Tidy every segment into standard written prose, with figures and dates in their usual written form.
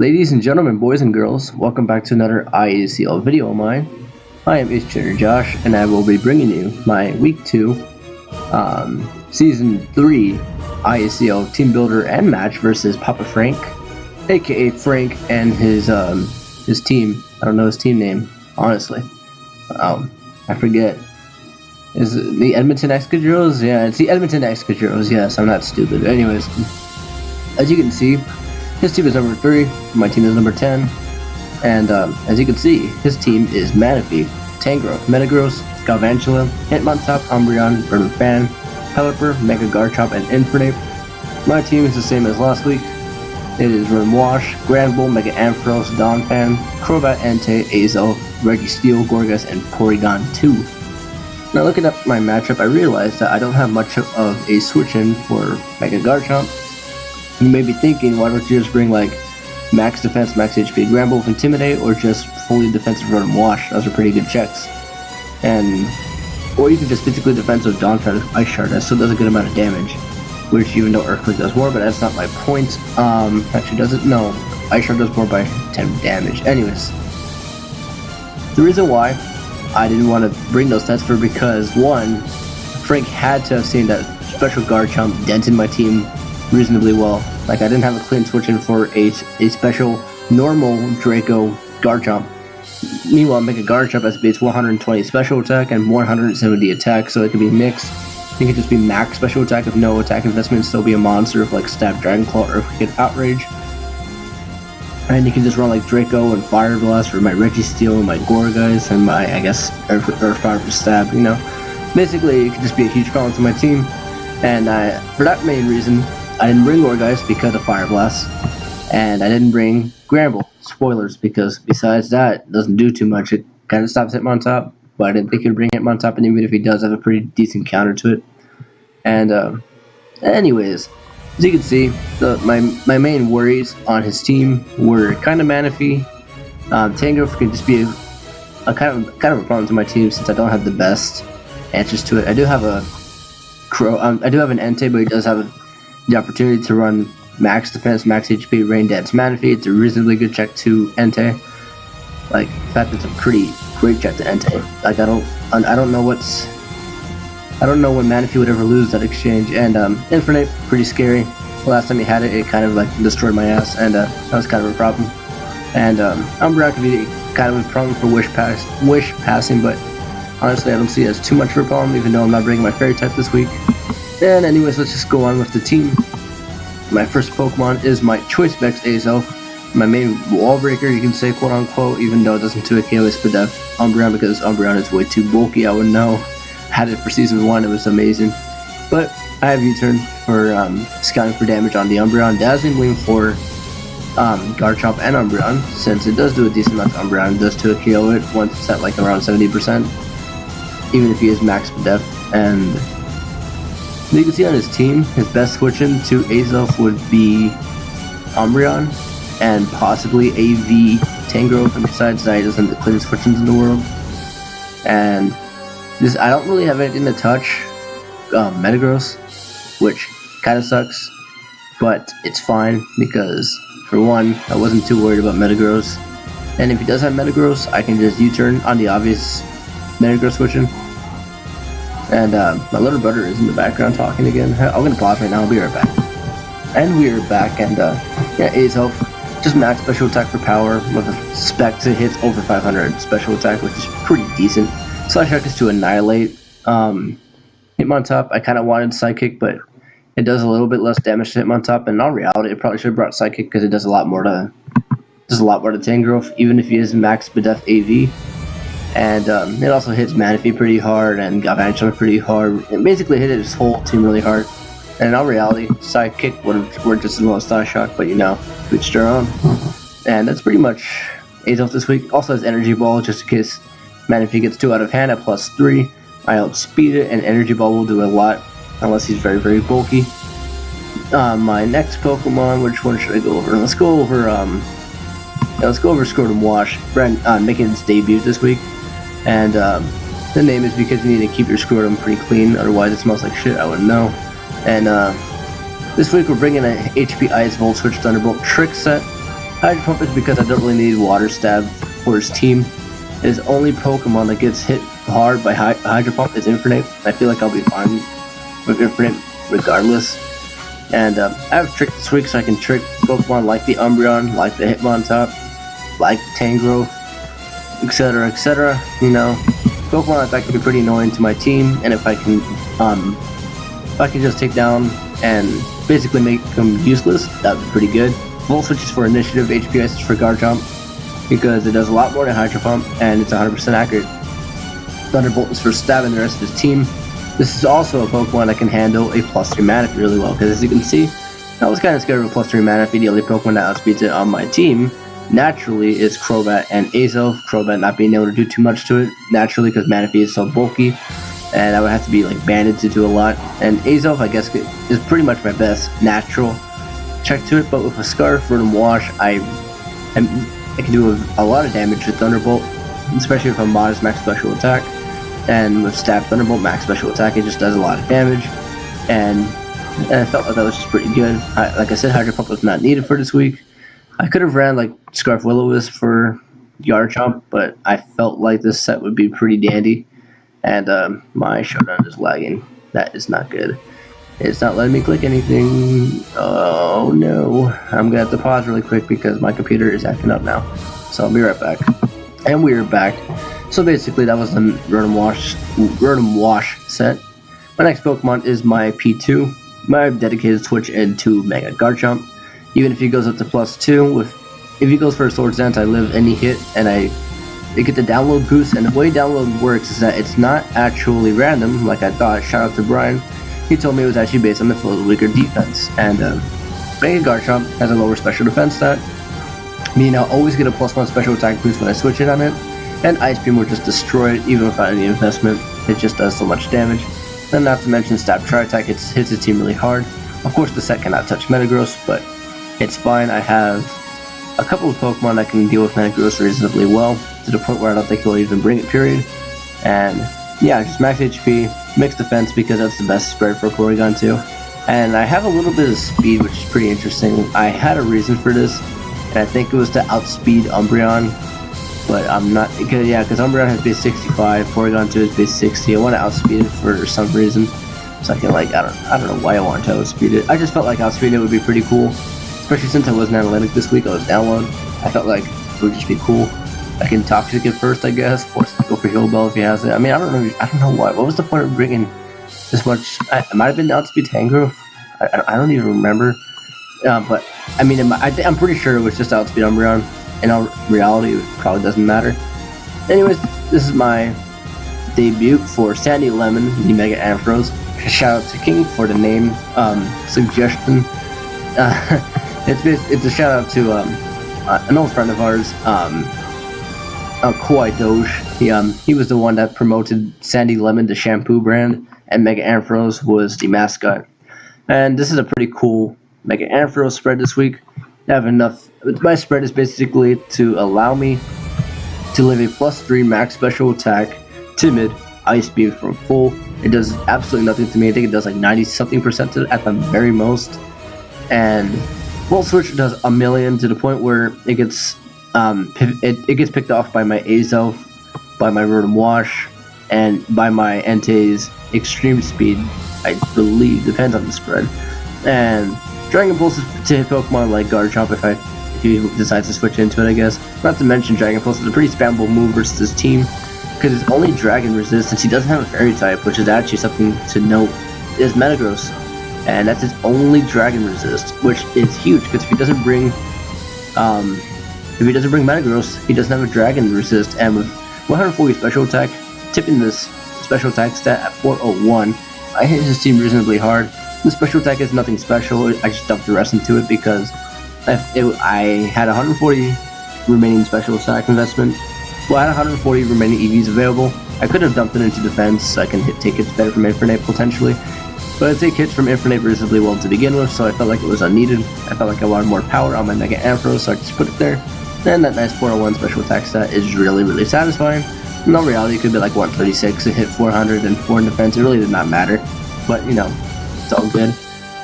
Ladies and gentlemen, boys and girls, welcome back to another IACL video of mine. I am Excadrills Josh, and I will be bringing you my Week 2, Season 3 IACL Team Builder and Match versus Papa Frank, aka Frank and his team. I don't know his team name, honestly. I forget. Is it the Edmonton Excadrills? Yeah, it's the Edmonton Excadrills. Yes, I'm not stupid. Anyways, as you can see, his team is number 3, my team is number 10, and as you can see, his team is Manaphy, Tangrowth, Metagross, Galvantula, Hitmontop, Umbreon, Fan, Pelipper, Mega Garchomp, and Infernape. My team is the same as last week. It is Wash, Granbull, Mega Ampharos, Donphan, Crobat, Entei, Azel, Registeel, Gorgas, and Porygon 2. Now looking at my matchup, I realized that I don't have much of a switch-in for Mega Garchomp. You may be thinking, why don't you just bring like max defense, max HP Granbull, Intimidate, or just fully defensive Rotom Wash? Those are pretty good checks. Or you can just physically defensive Donphan with Ice Shard. That still does a good amount of damage. Which, even though Earthquake does more, but that's not my point. Actually, does it? No. Ice Shard does more by 10 damage. Anyways, the reason why I didn't want to bring those stats for because, one, Frank had to have seen that special Garchomp dented my team reasonably well. Like, I didn't have a clean switch in for a special normal Draco Garchomp. Meanwhile, Mega Garchomp has beats 120 special attack and 170 attack, so it could be mixed. It could just be max special attack with no attack investment and still be a monster of like Stab, Dragon Claw, or Earthquake, Outrage. And you can just run like Draco and Fire Blast for my Registeel and my Gorgas and my, I guess, Earth Power for Stab, you know. Basically, it could just be a huge problem to my team. And for that main reason, I didn't bring Gorgas because of Fire Blast. And I didn't bring Granbull, spoilers, because besides that, it doesn't do too much. It kind of stops Hitmontop, but I didn't think he'd bring Hitmontop, and even if he does, I have a pretty decent counter to it. And anyways, as you can see, my main worries on his team were kind of Manaphy. Tangrowth can just be a kind of a problem to my team since I don't have the best answers to it. I do have a I do have an Entei, but he does have the opportunity to run max defense, max HP, Rain Dance, Manaphy. It's a reasonably good check to Entei. Like, in fact, it's a pretty great check to Entei. Like, I don't know when Manaphy would ever lose that exchange. And Infernape, pretty scary. The last time he had it, it kind of like destroyed my ass, and that was kind of a problem. And Umbreon could be kind of a problem for wish passing, but honestly, I don't see it as too much of a problem, even though I'm not bringing my Fairy type this week. And anyways, let's just go on with the team. My first Pokemon is my Choice Specs Azel, my main wall breaker, you can say, quote unquote, even though it doesn't do a KO Spadef Umbreon because Umbreon is way too bulky. I wouldn't know. Had it for season 1, it was amazing. But I have U-turn for scouting for damage on the Umbreon, Dazzling Gleam for Garchomp and Umbreon, since it does do a decent amount to Umbreon. It does to a KO it once it's at like around 70%, even if he is max Spadef. And you can see on his team, his best switch-in to Azel would be Umbreon and possibly AV Tangrowth, and besides that, he doesn't have the cleanest switch-ins in the world. And I don't really have anything to touch Metagross, which kind of sucks, but it's fine because, for one, I wasn't too worried about Metagross. And if he does have Metagross, I can just U-turn on the obvious Metagross switch-in. And my little brother is in the background talking again. I'm gonna pause right now, I'll be right back. And we are back, and yeah, Azel, just max special attack for power with a spec that hits over 500 special attack, which is pretty decent. Slash Attack is to annihilate. Hitmontop, I kind of wanted Psychic, but it does a little bit less damage to Hitmontop, and in reality, it probably should have brought Psychic because it does a lot more to Tangrowth, even if he is max Spadef AV. And it also hits Manaphy pretty hard and Galvantula pretty hard. It basically hit his whole team really hard. And in all reality, Sidekick would have worked just as well as Star Shock, but you know, to each their own. And that's pretty much Azel this week. Also has Energy Ball just in case Manaphy gets 2 out of hand at +3. I outspeed it, and Energy Ball will do a lot unless he's very, very bulky. My next Pokemon, which one should I go over? Let's go over Scrotum Wash, making its debut this week. And the name is because you need to keep your scrotum pretty clean, otherwise it smells like shit, I wouldn't know. And this week we're bringing a HP Ice Volt Switch Thunderbolt Trick Set. Hydro Pump is because I don't really need Water Stab for his team. His only Pokemon that gets hit hard by Hydro Pump is Infernape. I feel like I'll be fine with Infernape regardless. And I have Trick this week, so I can trick Pokemon like the Umbreon, like the Hitmontop, like Tangrowth, etc., etc. You know, Pokemon like that can be pretty annoying to my team, and if I can just take down and basically make them useless, that would be pretty good. Volt Switch is for Initiative, HP Ice is for Garchomp, because it does a lot more than Hydro Pump, and it's 100% accurate. Thunderbolt is for stabbing the rest of his team. This is also a Pokemon that can handle a +3 Manaphy really well, because as you can see, I was kind of scared of a +3 Manaphy. The only Pokemon that outspeeds it on my team, naturally, is Crobat and Azelf. Crobat not being able to do too much to it, naturally, because Manaphy is so bulky, and I would have to be like banded to do a lot. And Azelf, I guess, is pretty much my best natural check to it, but with a Scarf, Rotom Wash, I can do a lot of damage with Thunderbolt, especially if I'm modest max special attack. And with Stab Thunderbolt max special attack, it just does a lot of damage, and I felt like that was just pretty good. Like I said, Hydro Pump was not needed for this week. I could have ran like Scarf Will-O-Wisp for Garchomp, but I felt like this set would be pretty dandy. And my showdown is lagging. That is not good. It's not letting me click anything. Oh no. I'm gonna have to pause really quick because my computer is acting up now. So I'll be right back. And we're back. So basically that was the Rotom Wash set. My next Pokemon is my P2. My dedicated switch into Mega Garchomp. Even if he goes up to +2, if he goes for a Swords Dance, I live any hit, and I get the download boost. And the way download works is that it's not actually random, like I thought. Shout out to Brian. He told me it was actually based on the flow's weaker defense. And Mega Garchomp has a lower special defense stat, meaning I'll always get a +1 special attack boost when I switch it on it. And Ice Beam will just destroy it even without any investment. It just does so much damage. And not to mention Stab Tri-Attack, it hits his team really hard. Of course the set cannot touch Metagross, but it's fine. I have a couple of Pokemon that can deal with Metagross reasonably well, to the point where I don't think he'll even bring it, period. And yeah, just max HP, mixed defense, because that's the best spread for Porygon too. And I have a little bit of speed, which is pretty interesting. I had a reason for this, and I think it was to outspeed Umbreon. But I'm not, because Umbreon has base 65, Porygon 2 has base 60. I want to outspeed it for some reason. So I can I don't know why I wanted to outspeed it. I just felt like outspeeding it would be pretty cool. Especially since I wasn't analytic this week, I was download. I felt like it would just be cool. I can Toxic it first, I guess. Force it to go for Heal Bell if he has it. I mean, I don't know why. What was the point of bringing this much? It might have been outspeed Tangrowth. I don't even remember. But I mean, I'm pretty sure it was just outspeed Umbreon. In all reality, it probably doesn't matter. Anyways, this is my debut for Sandy Lemon, the Mega Ampharos. Shout out to King for the name suggestion. It's a shout out to an old friend of ours, Kawhi Doge. He was the one that promoted Sandy Lemon, the shampoo brand, and Mega Ampharos was the mascot. And this is a pretty cool Mega Ampharos spread this week. I have enough. My spread is basically to allow me to live a +3 max special attack, timid, Ice Beam from full. It does absolutely nothing to me. I think it does like 90-something% to it at the very most. And Volt Switch does a million, to the point where it gets it gets picked off by my Azelf, by my Rotom Wash, and by my Entei's Extreme Speed. I believe, depends on the spread. And Dragon Pulse is to hit Pokemon like Garchomp if he decides to switch into it, I guess. Not to mention Dragon Pulse is a pretty spammable move versus his team, because it's only Dragon Resist, since he doesn't have a Fairy type, which is actually something to note, is Metagross. And that's his only Dragon Resist, which is huge, because if he doesn't bring Metagross, he doesn't have a Dragon Resist, and with 140 special attack, tipping this special attack stat at 401, I hit his team reasonably hard. The special attack is nothing special. I just dumped the rest into it because I had 140 remaining special attack investment. Well, I had 140 remaining EVs available. I could have dumped it into defense, so I can take hits better from Infernape potentially. But I take hits from Infernape reasonably well to begin with, so I felt like it was unneeded. I felt like I wanted more power on my Mega Ampharos, so I just put it there. And that nice 401 special attack stat is really, really satisfying. In all reality, it could be like 136 and hit 400 and 4 in defense. It really did not matter. But, you know, it's all good.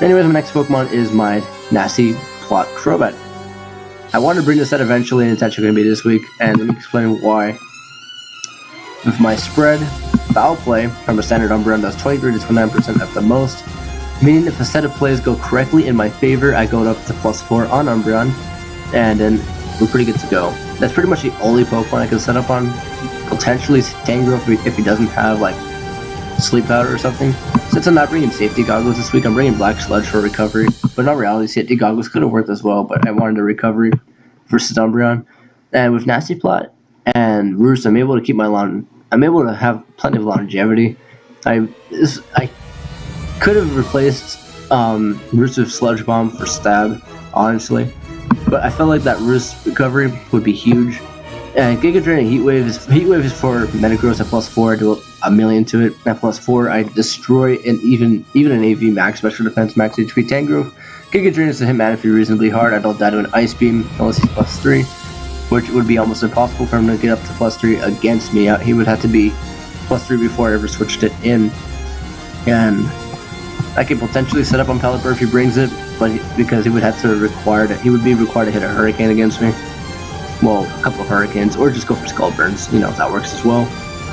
Anyways, my next Pokemon is my nasty Plot Crobat. I want to bring this set eventually, and it's actually going to be this week, and let me explain why. With my spread, foul play from a standard Umbreon does 23 to 29% at the most, meaning if a set of plays go correctly in my favor, I go up to +4 on Umbreon, and then we're pretty good to go. That's pretty much the only Pokemon I can set up on. Potentially Tangrowth if he doesn't have like Sleep Powder or something. Since I'm not bringing Safety Goggles this week, I'm bringing Black Sludge for recovery. But in all reality, Safety Goggles could have worked as well, but I wanted a recovery versus Umbreon. And with Nasty Plot and Roost, I'm able to keep I'm able to have plenty of longevity. I could have replaced Roost with Sludge Bomb for Stab, honestly. But I felt like that Roost recovery would be huge. And Giga Drain and Heat Wave is for Metagross at +4. I do a million to it. At +4, I destroy even an AV max special defense, max HP Tangrowth. Giga Drain is to hit Manaphy reasonably hard. I don't die to an Ice Beam unless he's +3, which would be almost impossible for him to get up to +3 against me. He would have to be +3 before I ever switched it in. And I could potentially set up on Pelipper if he brings it, but because he would be required to hit a Hurricane against me. Well, a couple of Hurricanes, or just go for Skull Burns, you know, if that works as well.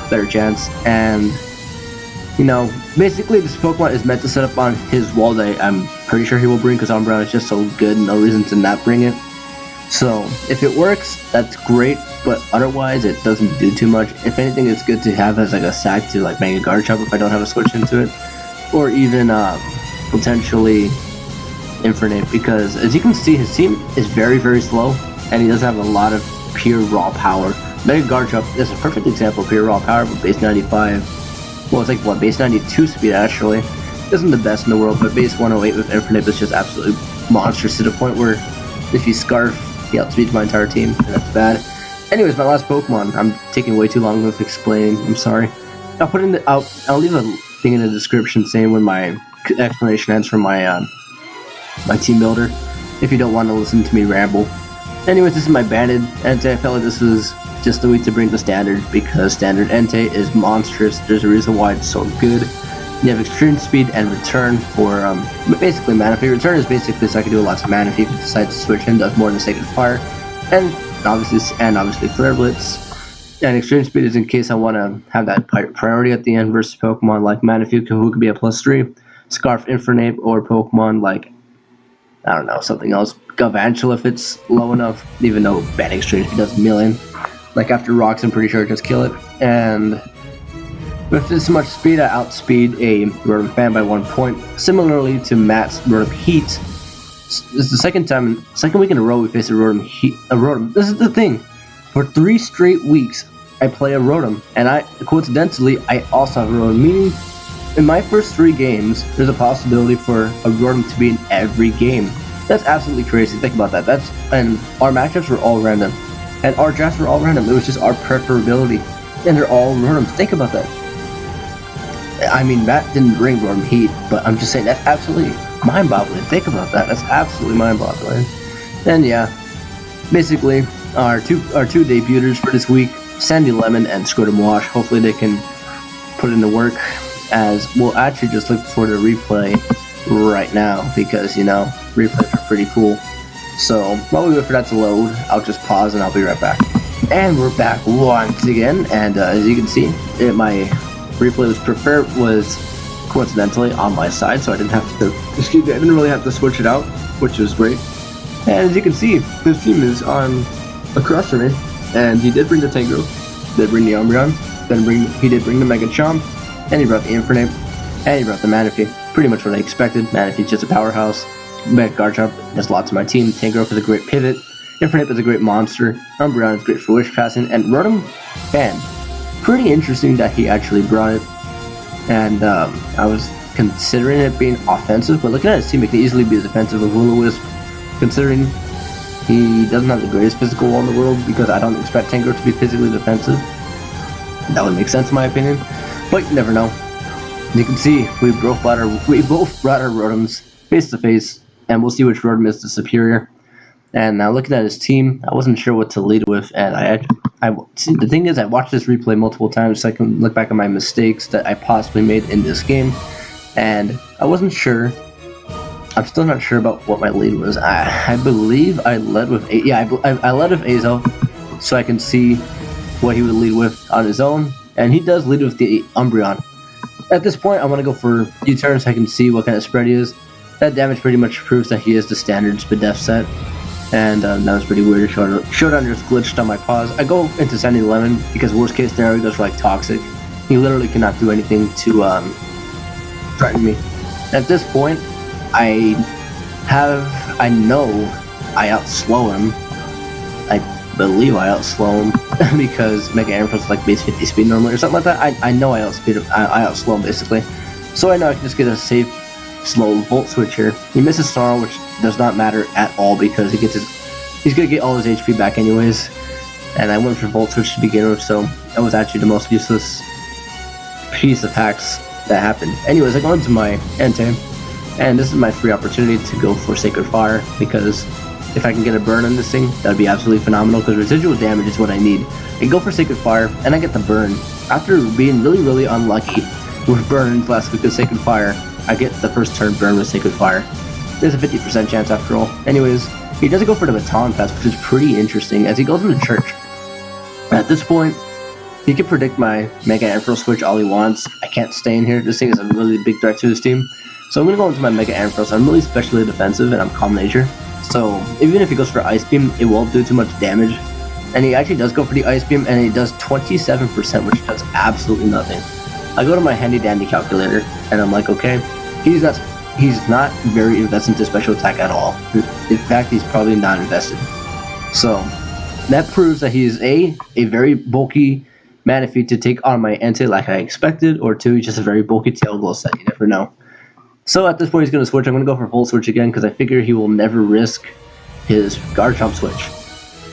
Better chance. And, you know, basically this Pokemon is meant to set up on his wall that I'm pretty sure he will bring, because Umbreon is just so good, no reason to not bring it. So, if it works, that's great, but otherwise it doesn't do too much. If anything, it's good to have as like a sack to like Mega Garchomp if I don't have a switch into it. Or even potentially Infernape, because as you can see, his team is very, very slow, and he doesn't have a lot of pure raw power. Mega Garchomp is a perfect example of pure raw power, but base 95. Well, it's like what, base 92 speed actually. Isn't the best in the world, but base 108 with Infernape is just absolutely monstrous to the point where if you Scarf, he outspeeds my entire team, and that's bad. Anyways, my last Pokemon. I'm taking way too long with explaining. I'm sorry. I'll leave a thing in the description saying when my explanation ends from my my team builder, if you don't want to listen to me ramble. Anyways, this is my Banded Entei. I felt like this was just the week to bring the Standard, because Standard Entei is monstrous. There's a reason why it's so good. You have Extreme Speed and Return for basically Manaphy. Return is basically so I can do lots of Manaphy if you decide to switch in, does more than Sacred Fire, and obviously Flare Blitz. And Extreme Speed is in case I want to have that priority at the end versus Pokemon like Manaphy, who could be a +3, Scarf Infernape, or Pokemon like, I don't know, something else. Galvantula if it's low enough, even though bad Extreme Speed does a million. Like after Rocks, I'm pretty sure just kill it. And with this much speed, I outspeed a Rotom Fan by 1 point. Similarly to Matt's Rotom Heat, this is the second week in a row we face a Rotom Heat. This is the thing. For 3 straight weeks, I play a Rotom, and coincidentally, I also have a Rotom. Meaning, in my first 3 games, there's a possibility for a Rotom to be in every game. That's absolutely crazy. Think about that. And our matchups were all random, and our drafts were all random. It was just our preferability, and they're all Rotoms. Think about that. I mean, Matt didn't bring Rotom Heat, but I'm just saying that's absolutely mind-boggling. Think about that. That's absolutely mind-boggling. And yeah, basically, our two debuters for this week, Sandy Lemon and Scrotum Wash. Hopefully they can put into work, as we'll actually just look for the replay right now, because, you know, replays are pretty cool. So while we wait for that to load, I'll just pause and I'll be right back. And we're back once again, and as you can see, my replay was coincidentally on my side, so I didn't really have to switch it out, which was great. And as you can see, his team is on across from me, and he did bring the Tangrowth, did bring the Umbreon, he did bring the Mega Chomp, and he brought the Infernape, and he brought the Manaphy. Pretty much what I expected. Manaphy's just a powerhouse. Mega Garchomp does lots to my team. Tangrowth is a great pivot. Infernape is a great monster. Umbreon is great for Wish Passing, and Rotom Fan. Pretty interesting that he actually brought it, and I was considering it being offensive, but looking at his team, it can easily be as offensive with Will-O-Wisp, considering he doesn't have the greatest physical wall in the world, because I don't expect Tangrowth to be physically defensive. That would make sense in my opinion, but you never know. You can see we both brought our Rotoms face to face, and we'll see which Rotom is the superior. And now looking at his team, I wasn't sure what to lead with, and see, the thing is, I watched this replay multiple times so I can look back at my mistakes that I possibly made in this game, and I wasn't sure I'm still not sure about what my lead was. I believe I led with I led with Azo, so I can see what he would lead with on his own, and he does lead with the Umbreon. At this point, I want to go for U-turn so I can see what kind of spread he is. That damage pretty much proves that he is the standard Spadef set, and that was pretty weird. Showdown just glitched on my pause. I go into Sandy Lemon because worst case scenario goes for like Toxic. He literally cannot do anything to threaten me. At this point, I know I outslow him. I believe I outslow him because Mega Ampharos is like base 50 speed normally or something like that. I know I outspeed him. I outslow him basically. So I know I can just get a safe, slow Volt Switch here. He misses Snarl, which does not matter at all because he's gonna get all his HP back anyways. And I went for Volt Switch to begin with, so that was actually the most useless piece of hacks that happened. Anyways, I go into my Entei. And this is my free opportunity to go for Sacred Fire, because if I can get a burn on this thing, that would be absolutely phenomenal, because residual damage is what I need. I go for Sacred Fire, and I get the burn. After being really unlucky with burns last week with Sacred Fire, I get the first turn burn with Sacred Fire. There's a 50% chance after all. Anyways, he doesn't go for the Baton Pass, which is pretty interesting, as he goes into Church. At this point, he can predict my Mega Ampharos switch all he wants. I can't stay in here. This thing is a really big threat to his team. So I'm going to go into my Mega Ampharos. I'm really specially defensive and I'm Calm Nature. So even if he goes for Ice Beam, it won't do too much damage. And he actually does go for the Ice Beam, and he does 27%, which does absolutely nothing. I go to my handy dandy calculator and I'm like, okay, he's not very invested into special attack at all. In fact, he's probably not invested. So that proves that he is a very bulky Manaphy to take on my Entei like I expected, or two, he's just a very bulky Tail Glow set, you never know. So at this point he's going to switch. I'm going to go for Volt Switch again because I figure he will never risk his Garchomp switch.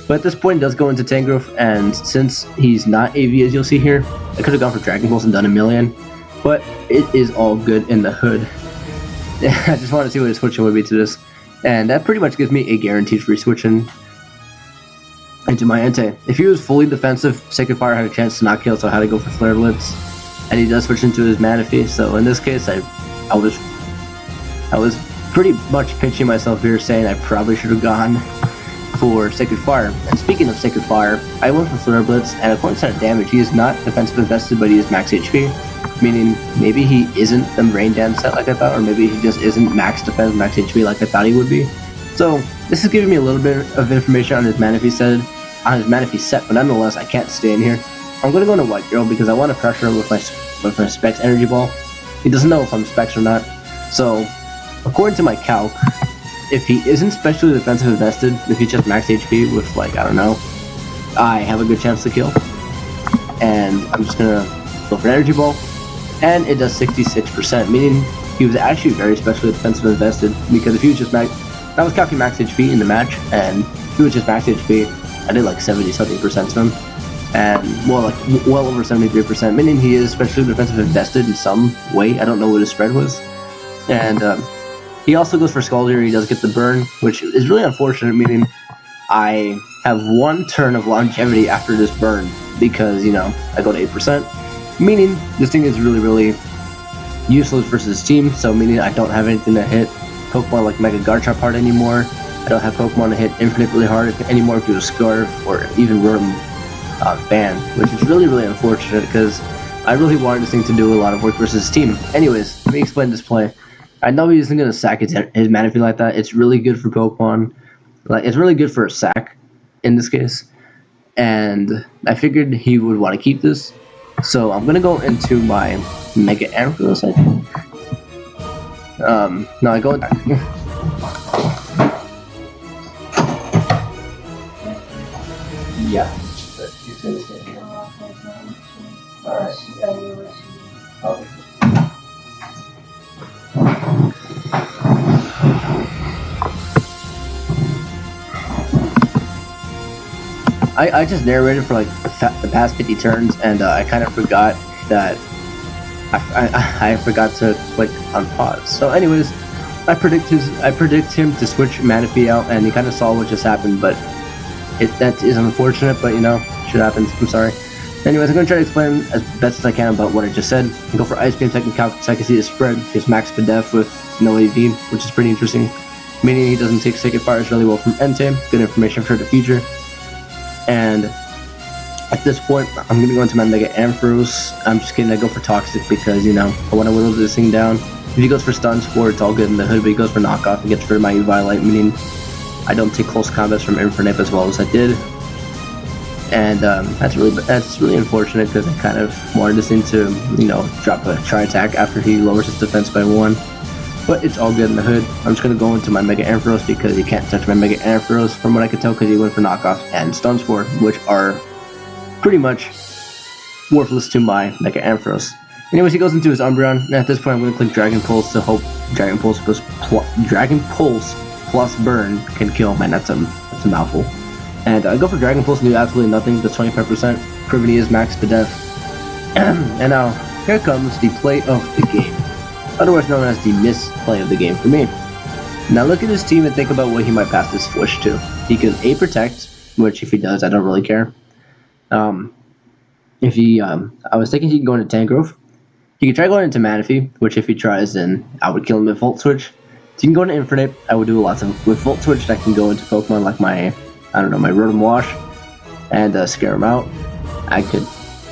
But at this point he does go into Tangrowth, and since he's not AV as you'll see here, I could have gone for Dragon Pulse and done a million, but it is all good in the hood. I just want to see what his switching would be to this, and that pretty much gives me a guaranteed free switching into my Entei. If he was fully defensive, Sacred Fire had a chance to not kill, so I had to go for Flare Blitz, and he does switch into his Manaphy. So in this case, I was pretty much pinching myself here, saying I probably should have gone for Sacred Fire. And speaking of Sacred Fire, I went for Flare Blitz, and according to that damage, he is not defensive invested, but he is max HP, meaning maybe he isn't the Rain Dance set like I thought, or maybe he just isn't max defense, max HP like I thought he would be. So this is giving me a little bit of information on his Manaphy set, but nonetheless, I can't stay in here. I'm going to go into White Girl because I want to pressure him with my Specs Energy Ball. He doesn't know if I'm Specs or not. So, according to my calc, if he isn't specially defensive invested, if he's just max HP with, like, I don't know, I have a good chance to kill. And I'm just going to go for an Energy Ball. And it does 66%, meaning he was actually very specially defensive invested, because if he was just max... I was calculating max HP in the match, and if he was just max HP, I did like 70-something% to him. And, well, like, well over 73%, meaning he is specially defensive invested in some way. I don't know what his spread was. And he also goes for Scaldier. He does get the burn, which is really unfortunate, meaning I have one turn of longevity after this burn because, you know, I go to 8%, meaning this thing is really useless versus his team, so meaning I don't have anything to hit Pokemon like Mega Garchomp hard anymore. I don't have Pokemon to hit Infinite really hard anymore if you do a Scarf or even Rotom Fan, which is really unfortunate because I really wanted this thing to do a lot of work versus his team. Anyways, let me explain this play. I know he isn't going to sack his Manaphy like that. It's really good for Pokemon. Like, it's really good for a sack in this case. And I figured he would want to keep this. So I'm going to go into my Mega Ampharos, I think. No, I go back. Yeah. Alright. Okay. I just narrated for like the past 50 turns, and I kind of forgot that I forgot to click on pause. So anyways, I predict him to switch Manaphy out, and he kind of saw what just happened, but that is unfortunate, but you know, shit happens. I'm sorry. Anyways, I'm going to try to explain as best as I can about what I just said. I go for Ice Beam, so I can see the spread. He's max Spadef with no AV, which is pretty interesting. Meaning he doesn't take Sacred Fires really well from Entei. Good information for the future. And at this point, I'm going to go into my Mega Ampharos. I'm just kidding, I go for Toxic because, you know, I want to whittle this thing down. If he goes for Stun Spore, it's all good in the hood, but he goes for Knockoff and gets rid of my Violet, meaning I don't take close combats from Infernape as well as I did. And that's really unfortunate because I kind of wanted this thing to, you know, drop a Tri-Attack after he lowers his defense by 1. But it's all good in the hood. I'm just going to go into my Mega Ampharos because he can't touch my Mega Ampharos from what I could tell because he went for Knockoff and Stun Spore, which are pretty much worthless to my Mega Ampharos. Anyways, he goes into his Umbreon, and at this point I'm going to click Dragon Pulse to hope Dragon Pulse plus Burn can kill. Man, that's a mouthful. And I go for Dragon Pulse and do absolutely nothing, just 25%. Privity is max to death. And now, here comes the play of the game. Otherwise known as the misplay of the game for me. Now look at his team and think about what he might pass this Swish to. He could A Protect, which if he does, I don't really care. I was thinking he could go into Tangrowth. He could try going into Manaphy, which if he tries, then I would kill him with Volt Switch. So he can go into Infernape. I would do lots of with Volt Switch. I can go into Pokemon like my Rotom Wash and scare him out.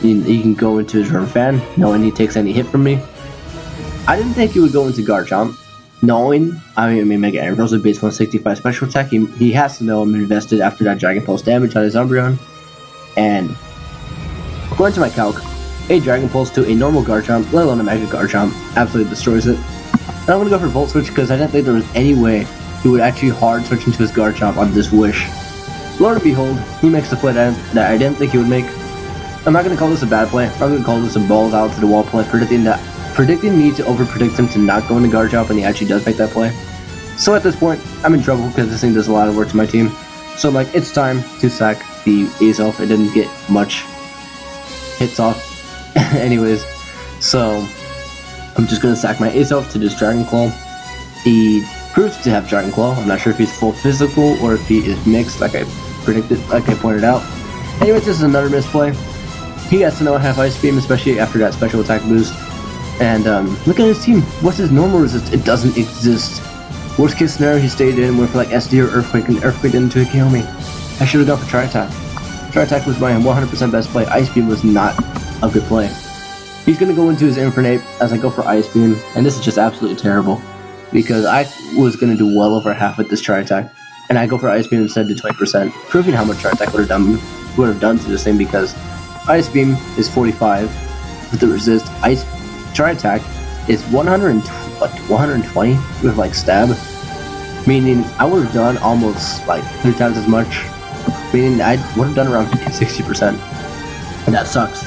He can go into his Fan, knowing he takes any hit from me. I didn't think he would go into Garchomp, knowing Mega Ampharos with base 165 special attack. He has to know I'm invested after that Dragon Pulse damage on his Umbreon. And according to my calc, a Dragon Pulse to a normal Garchomp, let alone a Mega Garchomp, absolutely destroys it. And I'm going to go for Volt Switch because I didn't think there was any way he would actually hard switch into his Garchomp on this Wish. Lo and behold, he makes the play that I didn't think he would make. I'm not going to call this a bad play. I'm going to call this a balls out to the wall play, predicting me to overpredict him to not go into Garchomp, and he actually does make that play. So at this point, I'm in trouble because this thing does a lot of work to my team. So I'm like, it's time to sack the Azelf. It didn't get much hits off. Anyways, so I'm just going to sack my Azelf to this Dragon Claw. He proves to have Dragon Claw. I'm not sure if he's full physical or if he is mixed, like I predicted, like I pointed out. Anyways, this is another misplay. He has to know I have Ice Beam, especially after that special attack boost. And look at his team. What's his normal resist? It doesn't exist. Worst case scenario, he stayed in, went for like SD or Earthquake, and Earthquake didn't kill me. I should have gone for Tri-Attack. Tri-Attack was my 100% best play. Ice Beam was not a good play. He's going to go into his Infernape as I go for Ice Beam, and this is just absolutely terrible. Because I was going to do well over half with this Tri-Attack, and I go for Ice Beam instead to 20%, proving how much Tri-Attack would have done to this thing, because Ice Beam is 45 with the resist. Tri-Attack is 120 with like stab, meaning I would have done almost like 3 times as much, meaning I would have done around 50-60%, and that sucks.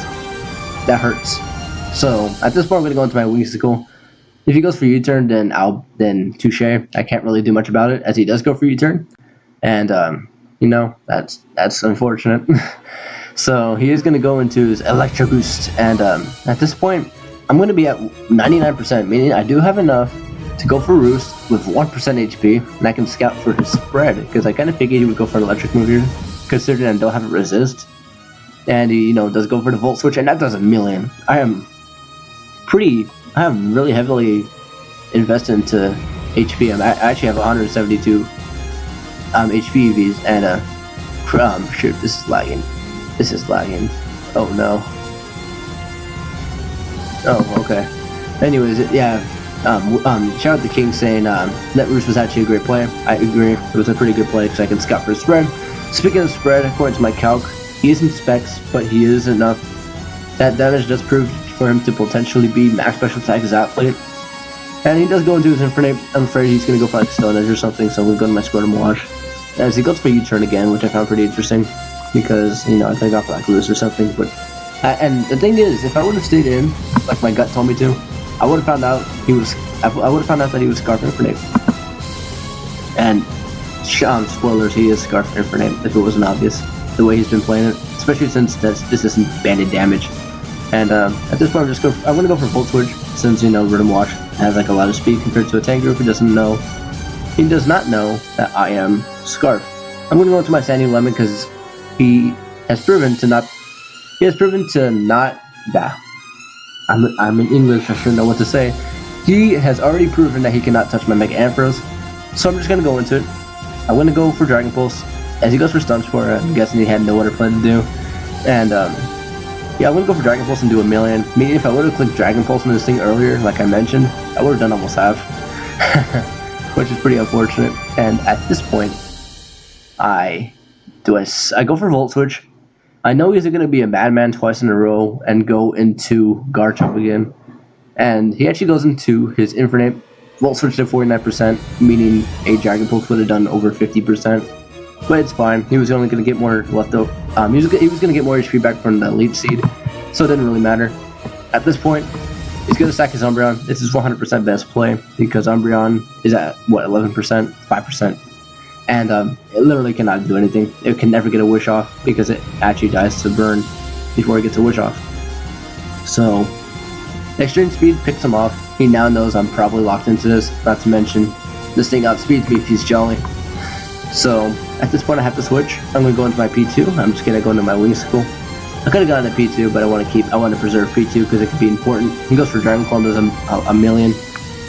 That hurts. So at this point, I'm going to go into my Whimsicott. If he goes for U-turn, then touche. I can't really do much about it, as he does go for U-turn, and you know, that's unfortunate. So he is going to go into his Electro Boost, and at this point, I'm going to be at 99%, meaning I do have enough to go for Roost with 1% HP, and I can scout for his spread, because I kind of figured he would go for an electric move here, considering I don't have a resist. And he, you know, does go for the Volt Switch, and that does a million. I am really heavily invested into HP. I actually have 172 HP EVs, and shoot, this is lagging. Oh no. Oh, okay. Anyways, yeah. Shout out to King saying that Roost was actually a great play. I agree. It was a pretty good play because I can scout for spread. Speaking of spread, according to my calc, he isn't specs, but he is enough. That damage does prove for him to potentially be max special attack as athlete. And he does go into his Infernape. I'm afraid he's going to go for like Stone Edge or something, so we'll go to my Scrotum Wash. As he goes for U-turn again, which I found pretty interesting, because, you know, I think I got for like Roost or something, but... and the thing is, if I would have stayed in, like my gut told me to, I would have found out that he was Scarf Infernape. And spoilers, he is Scarf Infernape, if it wasn't obvious, the way he's been playing it, especially since this isn't banded damage. And at this point, I'm gonna go for Volt Switch, since, you know, Rotom Wash has like a lot of speed compared to a Tangrowth who does not know that I am Scarf. I'm gonna go into my Sandy Lemon because he has proven to not. I'm in English, I shouldn't know what to say. he has already proven that he cannot touch my Mega Ampharos, so I'm just going to go into it. I'm going to go for Dragon Pulse. As he goes for Stun Spore, I'm guessing he had no other plan to do. And, yeah, I'm going to go for Dragon Pulse and do a million. Meaning if I would have clicked Dragon Pulse on this thing earlier, like I mentioned, I would have done almost half. Which is pretty unfortunate. And at this point, I go for Volt Switch. I know he's going to be a madman twice in a row and go into Garchomp again. And he actually goes into his Infernape. Volt Switch to 49%, meaning a Dragon Pulse would have done over 50%. But it's fine. He was only going to get more left over. He was going to get more HP back from the Elite Seed, so it didn't really matter. At this point, he's going to sack his Umbreon. This is 100% best play because Umbreon is at, what, 11%? 5%. And it literally cannot do anything. It can never get a Wish Off because it actually dies to burn before it gets a Wish Off. So, Extreme Speed picks him off. He now knows I'm probably locked into this, not to mention this thing outspeeds me if he's Jolly. So, at this point I have to switch. I'm going to go into my P2. I'm just going to go into my Wingsicle. I could have gone into P2, but I want to preserve P2 because it could be important. He goes for Dragon Claw and does a million.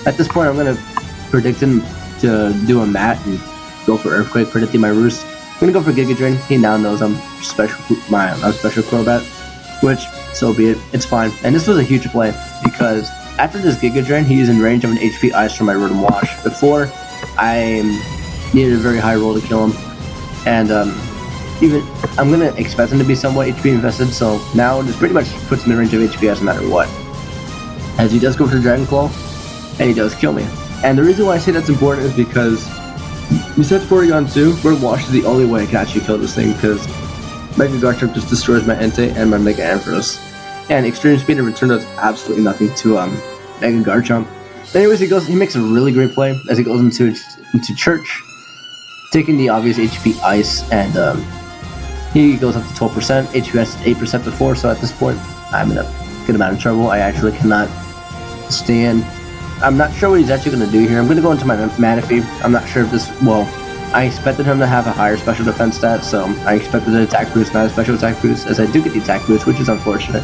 At this point I'm going to predict him to do a mat and go for Earthquake, predicting my Roost. I'm going to go for Giga Drain. He now knows I'm special Crobat, which, so be it. It's fine. And this was a huge play because after this Giga Drain, he is in range of an HP Ice from my Rotom Wash. Before, I needed a very high roll to kill him. And I'm going to expect him to be somewhat HP invested, so now this pretty much puts him in range of HP Ice no matter what. As he does go for Dragon Claw, and he does kill me. And the reason why I say that's important is because besides Porygon 2, Rotom Wash is the only way I can actually kill this thing because Mega Garchomp just destroys my Entei and my Mega Ampharos. And Extreme Speed in return does absolutely nothing to Mega Garchomp. Anyways, he makes a really great play as he goes into Church, taking the obvious HP Ice, and he goes up to 12%. HP Ice is 8% before, so at this point, I'm in a good amount of trouble. I actually cannot stand. I'm not sure what he's actually going to do here. I'm going to go into my Manaphy. I'm not sure if this, well, I expected him to have a higher special defense stat, so I expected an attack boost, not a special attack boost, as I do get the attack boost, which is unfortunate.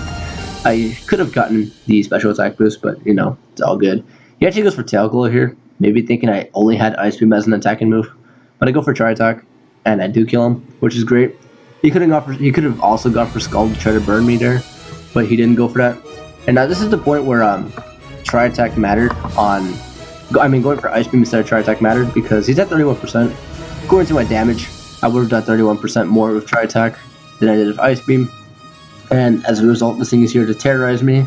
I could have gotten the special attack boost, but, you know, it's all good. He actually goes for Tail Glow here, maybe thinking I only had Ice Beam as an attacking move, but I go for Tri-Attack, and I do kill him, which is great. He could have also gone for Scald to try to burn me there, but he didn't go for that. And now this is the point where Tri-Attack mattered going for Ice Beam instead of Tri-Attack mattered because he's at 31%. According to my damage, I would have done 31% more with Tri-Attack than I did with Ice Beam. And as a result, this thing is here to terrorize me.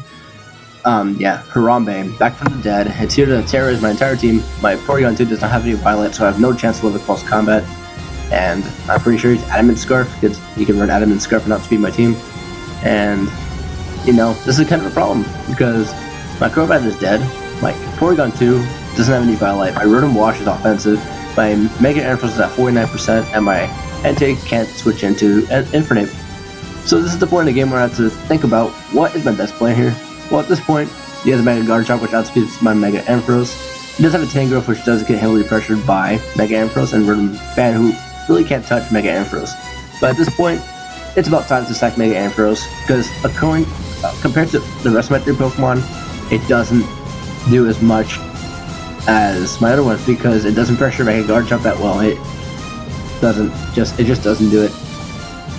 Yeah, Harambe, back from the dead. It's here to terrorize my entire team. My Porygon 2 does not have any Violet, so I have no chance to live in close combat. And I'm pretty sure he's Adamant Scarf, because he can run Adamant Scarf and not speed my team. And, you know, this is kind of a problem, because my Crobat is dead, my Porygon 2 doesn't have any Violet, my Rotom Wash is offensive, my Mega Ampharos is at 49%, and my Entei can't switch into Infernape. So this is the point in the game where I have to think about what is my best play here. Well, at this point, he has a Mega Garchomp, which outspeeds my Mega Ampharos. He does have a Tangrowth, which does get heavily pressured by Mega Ampharos and Rotom Fan, who really can't touch Mega Ampharos. But at this point, it's about time to sack Mega Ampharos, because compared to the rest of my 3 Pokemon, it doesn't do as much as my other ones, because it doesn't pressure Mega Garchomp that well. It just doesn't do it.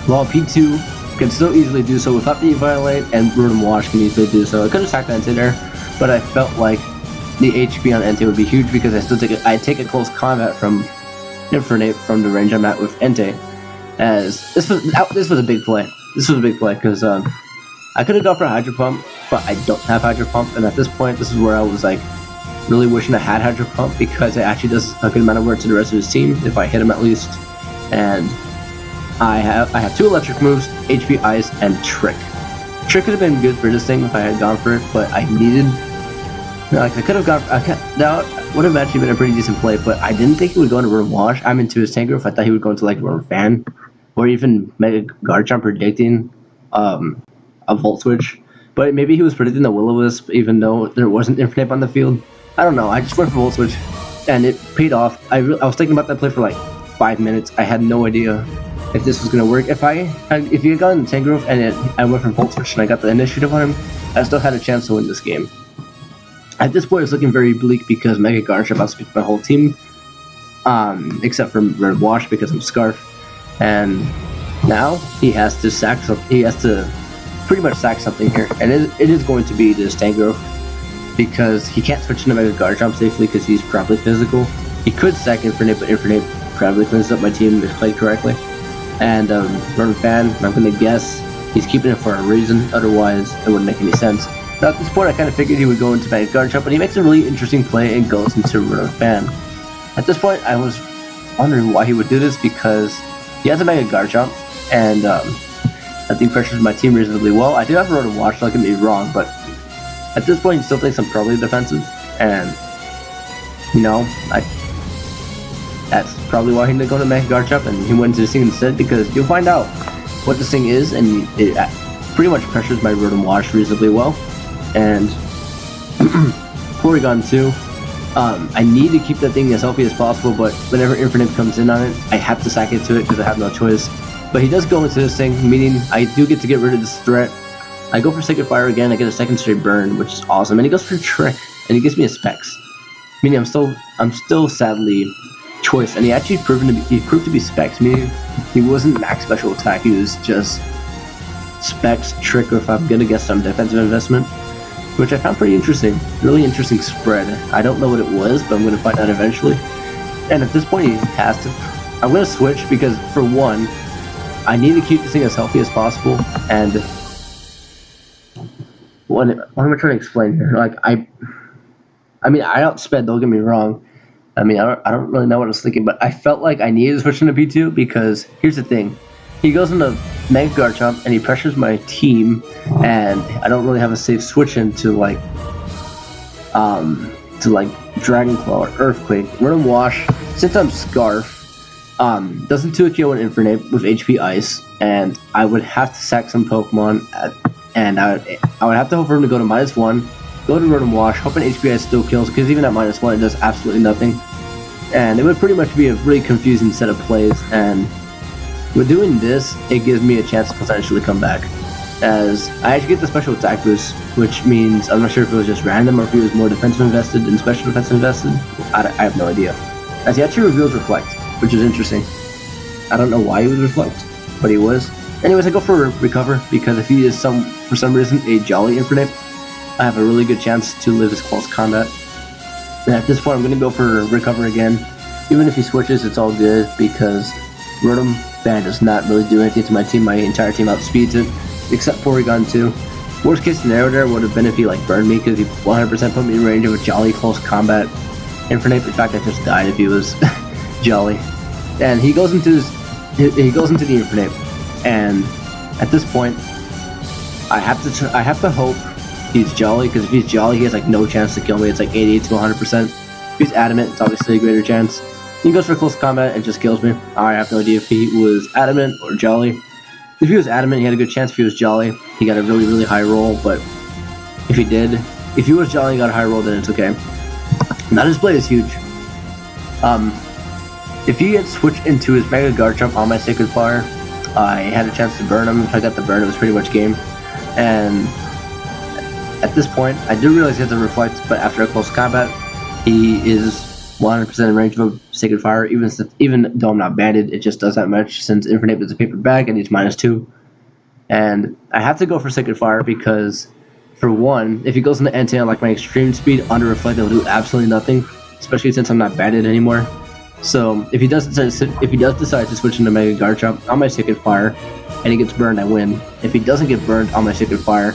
While P2 can still easily do so without the Violet, and Rotom Wash can easily do so. I could have sacked Entei there, but I felt like the HP on Entei would be huge because I take a close combat from Infernape from the range I'm at with Entei. As this was a big play. This was a big play because I could have gone for Hydro Pump, but I don't have Hydro Pump, and at this point, this is where I was like really wishing I had Hydro Pump because it actually does a good amount of work to the rest of his team if I hit him at least. And I have 2 electric moves, HP Ice, and Trick. Trick could have been good for this thing if I had gone for it, but I needed. Like I could have gone. That would have actually been a pretty decent play, but I didn't think he would go into Rotom Wash. I'm into his Tangrowth. I thought he would go into like Rotom Fan, or even Mega Garchomp predicting a Volt Switch. But maybe he was predicting the Will-O-Wisp, even though there wasn't Infernape on the field. I don't know. I just went for Volt Switch, and it paid off. I was thinking about that play for like 5 minutes. I had no idea if this was gonna work. If he had gotten Tangrowth and I went for Volt Switch and I got the initiative on him, I still had a chance to win this game. At this point, it's looking very bleak because Mega Guard Jump outspeeds my whole team, except for Red Wash because I'm Scarf. And now he has to sack something. He has to pretty much sack something here, and it is going to be this Tangrowth because he can't switch into Mega Guard Jump safely because he's probably physical. He could sack Infernape, but Infernape probably cleans up my team if played correctly. And Rotom Fan, I'm gonna guess he's keeping it for a reason. Otherwise, it wouldn't make any sense. Now at this point, I kind of figured he would go into Mega Guard Jump, but he makes a really interesting play and goes into Rotom Fan. At this point, I was wondering why he would do this because he has a Mega Guard Jump, and I think pressures my team reasonably well. I do have a Rotom Wash, don't get me wrong, but at this point, he still thinks I'm probably defensive, and you know, that's probably why he didn't go to Mega Guard Jump, and he went to this thing instead because you'll find out what this thing is, and it pretty much pressures my Rotom Wash reasonably well. And Porygon 2, I need to keep that thing as healthy as possible, but whenever Infinite comes in on it, I have to sack into it because I have no choice. But he does go into this thing, meaning I do get to get rid of this threat. I go for Sacred Fire again, I get a second straight burn, which is awesome, and he goes for Trick, and he gives me a Specs. Meaning I'm still sadly choice, and he proved to be Specs, meaning he wasn't max special attack, he was just Specs, Trick, or if I'm gonna guess some defensive investment, which I found pretty interesting. Really interesting spread. I don't know what it was, but I'm gonna find out eventually. And at this point, he has to. I'm gonna switch because for one, I need to keep this thing as healthy as possible. And what am I trying to explain here? Like I mean, I outsped. Don't get me wrong. I mean, I don't really know what I was thinking, but I felt like I needed to switch into P2 because here's the thing. He goes into Mega Guard Jump and he pressures my team, and I don't really have a safe switch into like Dragon Claw or Earthquake. Rotom Wash, since I'm Scarf, doesn't 2-KO an Infernape with HP Ice, and I would have to sack some Pokemon, and I would have to hope for him to go to -1. Go to Rotom Wash, hoping HP Ice still kills, because even at -1 it does absolutely nothing. And it would pretty much be a really confusing set of plays, and with doing this, it gives me a chance to potentially come back. As I actually get the special attack boost, which means, I'm not sure if it was just random or if he was more defensive invested than special defense invested. I have no idea. As he actually reveals Reflect, which is interesting. I don't know why he would Reflect, but he was. Anyways, I go for Recover, because if he is for some reason a Jolly Infinite, I have a really good chance to live his close combat. And at this point, I'm going to go for Recover again. Even if he switches, it's all good, because Rotom Fan does not really do anything to my team. My entire team outspeeds it, except Porygon 2. Worst case scenario there would have been if he burned me, because he 100% put me in range of a Jolly close combat Infinite. In fact, I just died if he was Jolly. And he goes into the Infinite, and at this point, I have to hope he's Jolly, because if he's Jolly, he has no chance to kill me. It's 80 to 100%. If he's Adamant, it's obviously a greater chance. He goes for close combat and just kills me. I have no idea if he was Adamant or Jolly. If he was Adamant, he had a good chance. If he was Jolly, he got a really, really high roll, but if he was Jolly and got a high roll, then it's okay. Now this play is huge. If he had switched into his Mega Guard Jump on my Sacred Fire, I had a chance to burn him. If I got the burn, it was pretty much game. And at this point, I do realize he has a Reflect, but after a close combat, he is 100% in range of a Sacred Fire. Even though I'm not banded, it just does that much, since Infinite is a paper bag and he's -2. And I have to go for Sacred Fire because, for one, if he goes into NT on my extreme speed, under Reflect, it'll do absolutely nothing, especially since I'm not banded anymore. So if he does decide to switch into Mega Guard Jump on my Sacred Fire, and he gets burned, I win. If he doesn't get burned on my Sacred Fire,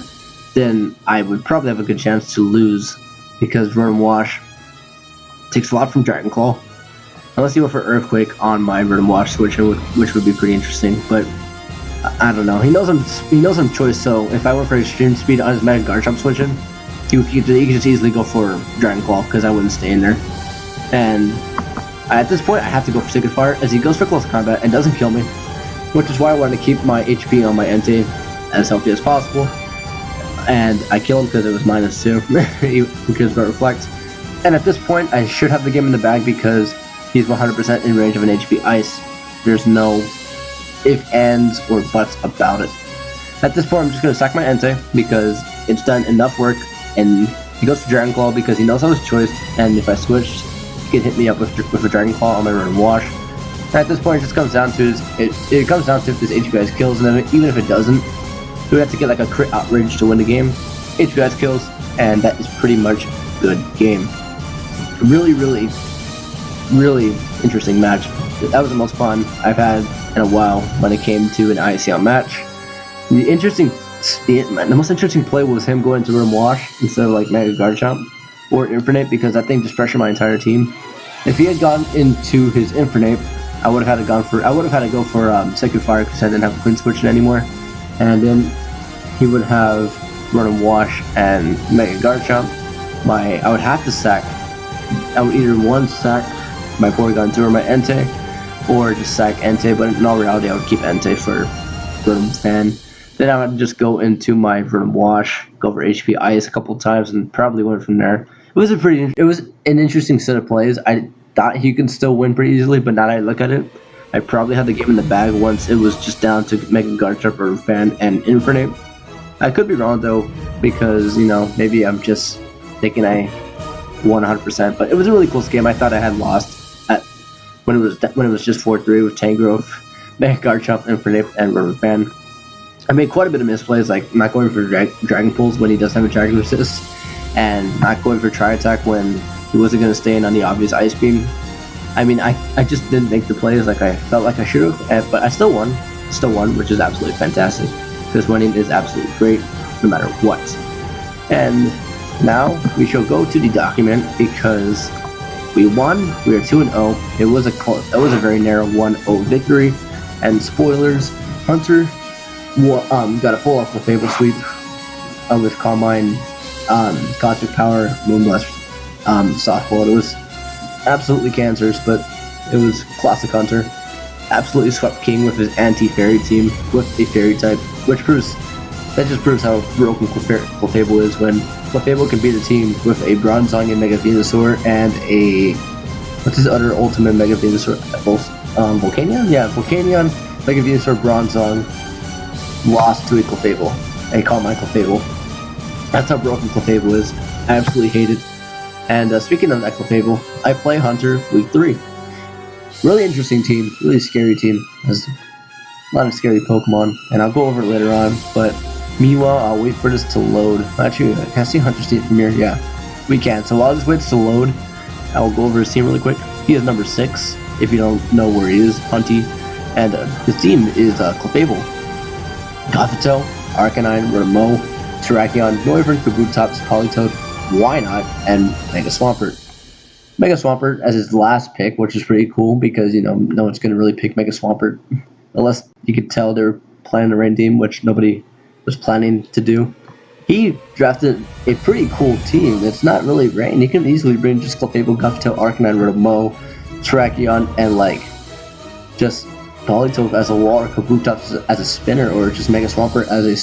then I would probably have a good chance to lose, because Rotom Wash takes a lot from Dragon Claw. Unless he went for Earthquake on my Rotom Wash switch, which would be pretty interesting. But I don't know. He knows I'm choice. So if I went for extreme speed on his Mega Guard Jump switching, he could just easily go for Dragon Claw, because I wouldn't stay in there. And at this point, I have to go for Sacred Fire, as he goes for close combat and doesn't kill me, which is why I wanted to keep my HP on my NT as healthy as possible. And I kill him because it was -2, because of Reflect. And at this point, I should have the game in the bag, because he's 100% in range of an HP Ice. There's no if, ands, or buts about it. At this point, I'm just going to sack my Entei, because it's done enough work, and He goes for Dragon Claw because he knows I was choiced, and if I switched, he can hit me up with a Dragon Claw on my run wash. And at this point, it just comes down to it comes down to if this HPS kills, and then even if it doesn't, we have to get like a crit outrage to win the game. HPS kills, and that is pretty much good game. Really interesting match. That was the most fun I've had in a while when it came to an IACL match. The most interesting play was him going to Room Wash instead of like Mega Garchomp or Infinite, because that thing just pressured my entire team. If he had gone into his Infinite, I would have had to go for Sacred Fire because I didn't have a Clean Switch anymore, and then he would have Run Wash and Mega Garchomp. I would have to sack. I would either sack my Porygon 2 or my Entei, or just sack Entei, but in all reality I would keep Entei for Rotom Fan. Then I would just go into my Rotom Wash, go for HP Ice a couple times, and probably win from there. It was an interesting set of plays. I thought he could still win pretty easily, but now that I look at it, I probably had the game in the bag once it was just down to Mega Garchomp, Rotom Fan, and Infinite. I could be wrong though, because maybe I'm just thinking I won 100%, but it was a really close game. I thought I had lost when it was just 4-3 with Tangrowth, Mega Garchomp, Infinite, and Rotom Fan. I made quite a bit of misplays, like not going for Dragon Pulls when he doesn't have a Dragon Resist, and not going for Tri Attack when he wasn't going to stay in on the obvious Ice Beam. I mean, I just didn't make the plays like I felt like I should have, but I still won, which is absolutely fantastic, because winning is absolutely great no matter what. And now we shall go to the document, because we won. We are 2-0. It was a very narrow 1-0 victory, and spoilers, Hunter got a full off the Fable Sweep with Calm Mind, Cosmic Power, Moonblast, Softball. It was absolutely cancerous, but it was classic Hunter. Absolutely swept King with his anti-fairy team with a fairy type, which just proves how broken Clefable is when Clefable can beat a team with a Bronzong and Mega Venusaur and a what's his other ultimate Mega Venusaur? Volcanion? Yeah, Volcanion, Mega Venusaur, Bronzong lost to a Clefable, a Calm Mind Clefable. That's how broken Clefable is. I absolutely hate it. And speaking of that Clefable, I play Hunter week 3. Really interesting team, really scary team. Has a lot of scary Pokemon, and I'll go over it later on. But meanwhile, I'll wait for this to load. Actually, can I see Hunter's team from here? Yeah, we can. So while this waits to load, I will go over his team really quick. He is number 6, if you don't know where he is, Hunty. And his team is Clefable, Gothitelle, Arcanine, Rotom, Terrakion, Noivern, Kabutops, Politoed, Wynaut, and Mega Swampert. Mega Swampert as his last pick, which is pretty cool because no one's gonna really pick Mega Swampert unless you could tell they were planning a rain team, which nobody was planning to do. He drafted a pretty cool team. It's not really rain. He can easily bring just Clefable, Gothitelle, Arcanine, Rotom, Terrakion, and just Politoed as a wall, or Kabutops as a spinner, or just Mega Swampert as a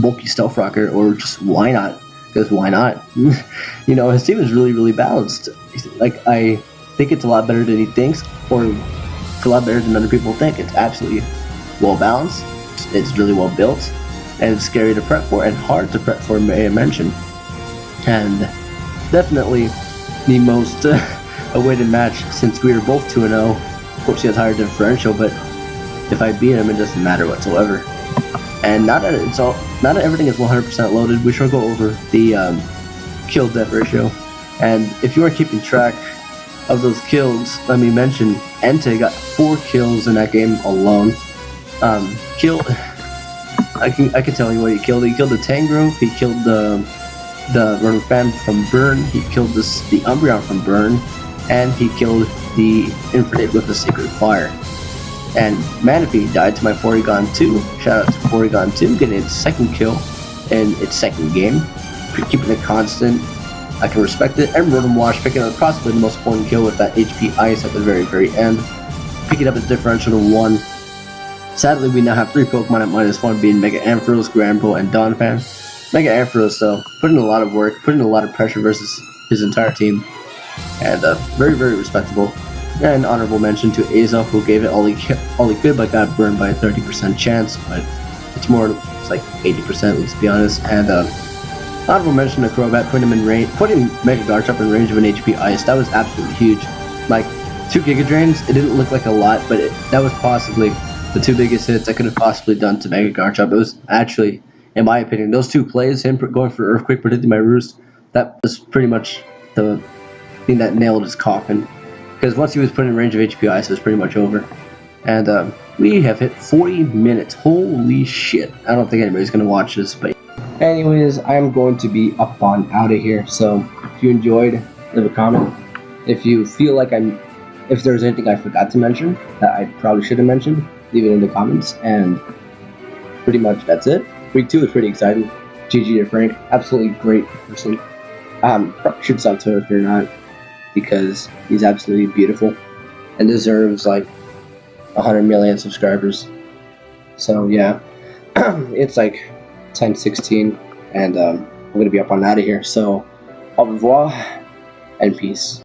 bulky Stealth Rocker, or just Wynaut, because why not? His team is really balanced. I think it's a lot better than he thinks, or it's a lot better than other people think. It's absolutely well balanced, it's really well built, and it's scary to prep for, and hard to prep for, may I mention. And definitely the most awaited match, since we were both 2-0. Of course he has higher differential, but if I beat him, it doesn't matter whatsoever. And now that everything is 100% loaded, we shall go over the kill death ratio. And if you are keeping track of those kills, let me mention Entei got 4 kills in that game alone. I can tell you what he killed. He killed the Tangrowth, he killed the Rotom Fan from Burn, he killed the Umbreon from Burn, and he killed the Infinite with the Sacred Fire. And Manaphy died to my Porygon 2. Shout out to Porygon 2, getting its 2nd kill in its 2nd game. Keeping it constant. I can respect it. And Rotom Wash picking up possibly the most important kill with that HP Ice at the very end. Picking up its differential to 1. Sadly, we now have 3 Pokemon at -1, being Mega Ampharos, Granbull, and Donphan. Mega Ampharos, though, put in a lot of work, put in a lot of pressure versus his entire team. And very respectable. And honorable mention to Aza, who gave it all he could, but got burned by a 30% chance. But it's like 80%, let's be honest. And Honorable mention to Crobat, putting Mega Garchomp in range of an HP Ice. That was absolutely huge. Like 2 Giga Drains, it didn't look like a lot, but that was possibly the 2 biggest hits I could have possibly done to Mega Garchomp. It was actually, in my opinion, those 2 plays, him going for Earthquake, predicting my roost, that was pretty much the thing that nailed his coffin. Because once he was put in range of HP Ice, it was pretty much over. And we have hit 40 minutes. Holy shit. I don't think anybody's going to watch this, but anyways, I'm going to be up on out of here. So if you enjoyed, leave a comment. If you feel like if there's anything I forgot to mention that I probably should have mentioned, leave it in the comments. And pretty much that's it. Week 2 is pretty exciting. GG to Frank. Absolutely great person. Probably should sub to him if you're not, because he's absolutely beautiful and deserves like 100 million subscribers. So yeah, it's like 10:16, and I'm gonna be up on out of here. So au revoir and peace.